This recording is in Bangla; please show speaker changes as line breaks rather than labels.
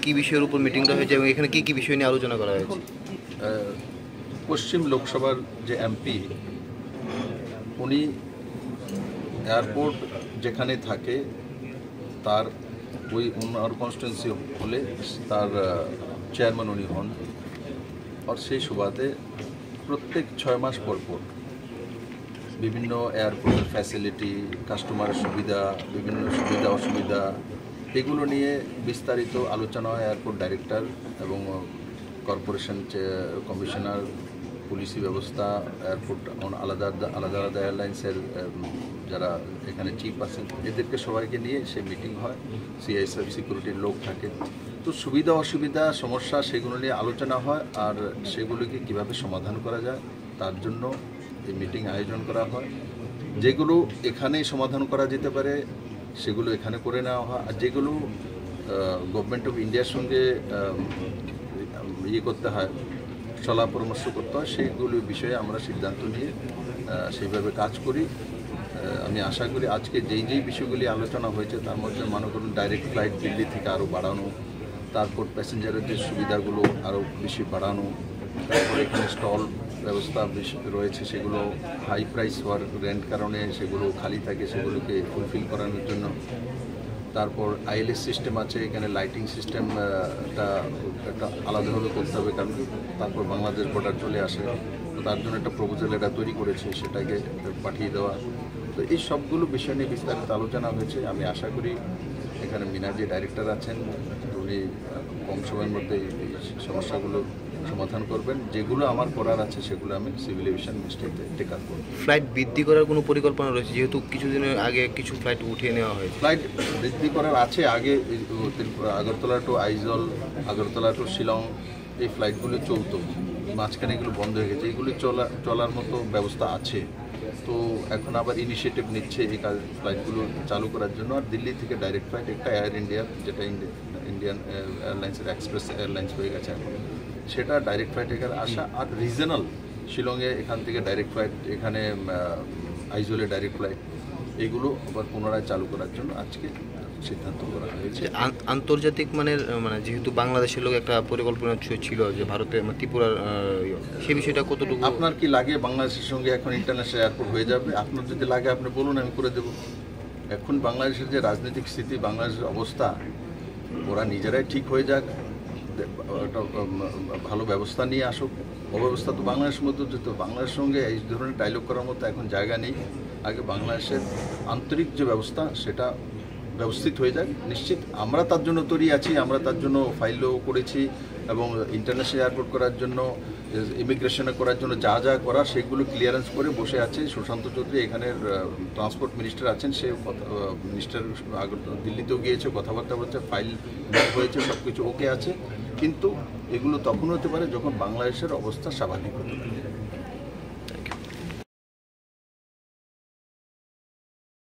কি বিষয়ের উপর মিটিংটা হয়েছে এবং এখানে কি কি বিষয় নিয়ে আলোচনা করা হয়েছে?
পশ্চিম লোকসভার যে এমপি উনি এয়ারপোর্ট যেখানে থাকে তার ওই ওনার কনস্টিটুয়েন্সি হলে তার চেয়ারম্যান উনি হন। আর সেই সুবাদে প্রত্যেক 6 মাস পর পর বিভিন্ন এয়ারপোর্টের ফ্যাসিলিটি, কাস্টমার সুবিধা, বিভিন্ন সুবিধা অসুবিধা এগুলো নিয়ে বিস্তারিত আলোচনা হয় এয়ারপোর্ট ডাইরেক্টর এবং কর্পোরেশন কমিশনার, পুলিশি ব্যবস্থা, এয়ারপোর্ট আলাদা আলাদা আলাদা এয়ারলাইন্সের যারা এখানে চিফ আছেন এদেরকে সবাইকে নিয়ে সে মিটিং হয়। সিআইএসএফ সিকিউরিটির লোক থাকে, তো সুবিধা অসুবিধা সমস্যা সেগুলো নিয়ে আলোচনা হয় আর সেগুলোকে কিভাবে সমাধান করা যায় তার জন্য এই মিটিং আয়োজন করা হয়। যেগুলো এখানেই সমাধান করা যেতে পারে সেগুলো এখানে করে নেওয়া হয়, আর যেগুলো গভর্নমেন্ট অফ ইন্ডিয়ার সঙ্গে করতে হয়, সলা পরামর্শ করতে হয়, সেইগুলোর বিষয়ে আমরা সিদ্ধান্ত নিয়ে সেইভাবে কাজ করি। আমি আশা করি আজকে যেই বিষয়গুলি আলোচনা হয়েছে তার মধ্যে মনে করুন ডাইরেক্ট ফ্লাইট দিল্লি থেকে আরও বাড়ানো, তারপর প্যাসেঞ্জারের যে সুবিধাগুলো আরও বেশি বাড়ানো, তারপর এখানে স্টল ব্যবস্থা বেশি রয়েছে সেগুলো হাই প্রাইস হওয়ার রেন্ট কারণে সেগুলো খালি থাকে, সেগুলোকে ফুলফিল করানোর জন্য। তারপর আইএলএস সিস্টেম আছে, এখানে লাইটিং সিস্টেমটা একটা আলাদাভাবে করতে হবে, কারণ তারপর বাংলাদেশ বর্ডার চলে আসে, তো তার জন্য একটা প্রপোজাল এটা তৈরি করেছে, সেটাকে পাঠিয়ে দেওয়া। তো এই সবগুলো বিষয় নিয়ে বিস্তারিত আলোচনা হয়েছে। আমি আশা করি এখানে মিনা যে ডাইরেক্টর আছেন উনি কম সময়ের মধ্যে এই সমস্যাগুলো সমাধান করবেন। যেগুলো আমার করার আছে সেগুলো আমি সিভিল এভিয়েশন মিনিস্ট্রিতে টেক আপ করব।
ফ্লাইট বৃদ্ধি করার কোনো পরিকল্পনা রয়েছে, যেহেতু কিছুদিনের আগে কিছু ফ্লাইট উঠিয়ে নেওয়া হয়েছে?
ফ্লাইট বৃদ্ধি করার আছে। আগে আগরতলা টু আইজল, আগরতলা টু শিলং এই ফ্লাইটগুলো চলতো, মাঝখানে এগুলো বন্ধ হয়ে গেছে। এগুলি চলার মতো ব্যবস্থা আছে, তো এখন আবার ইনিশিয়েটিভ নিচ্ছে এই ফ্লাইটগুলো চালু করার জন্য। আর দিল্লি থেকে ডাইরেক্ট ফ্লাইট একটা এয়ার ইন্ডিয়া, যেটা ইন্ডিয়ান এয়ারলাইন্সের এক্সপ্রেস এয়ারলাইন্স হয়ে গেছে এখন, সেটা ডাইরেক্ট ফ্লাইট এখানে আসা। আর রিজনাল শিলংয়ে এখান থেকে ডাইরেক্ট ফ্লাইট, এখানে আইজলে ডাইরেক্ট ফ্লাইট, এগুলো আবার পুনরায় চালু করার জন্য আজকে সিদ্ধান্ত করা হয়েছে।
আন্তর্জাতিক মানের যেহেতু বাংলাদেশের লোক একটা পরিকল্পনা ছিল যে ভারতের ত্রিপুরার, সেই বিষয়টা কতটুকু
আপনার কি লাগে বাংলাদেশের সঙ্গে এখন ইন্টারন্যাশনাল এয়ারপোর্ট হয়ে যাবে? আপনার যদি লাগে আপনি বলুন, আমি করে দেব। এখন বাংলাদেশের যে রাজনৈতিক স্থিতি, বাংলাদেশের অবস্থা, ওরা নিজেরাই ঠিক হয়ে যাক, একটা ভালো ব্যবস্থা নিয়ে আসুক। অব্যবস্থা তো বাংলাদেশের মধ্যে যেত, বাংলাদেশের সঙ্গে এই ধরনের ডায়লগ করার মতো এখন জায়গা নেই। আগে বাংলাদেশের আন্তরিক যে ব্যবস্থা সেটা ব্যবস্থিত হয়ে যাক। নিশ্চিত আমরা তার জন্য তৈরি আছি, আমরা তার জন্য ফাইলও করেছি এবং ইন্টারন্যাশনাল এয়ারপোর্ট করার জন্য, ইমিগ্রেশনে করার জন্য যা যা করা সেগুলো ক্লিয়ারেন্স করে বসে আছে সুশান্ত চৌধুরী। এখানের ট্রান্সপোর্ট মিনিস্টার আছেন, সে মিনিস্টার দিল্লিতেও গিয়েছে, কথাবার্তা বলছে, ফাইল হয়েছে, সব কিছু ওকে আছে। কিন্তু এগুলো তখন হতে পারে যখন বাংলাদেশের অবস্থা স্বাভাবিক হতে পারে।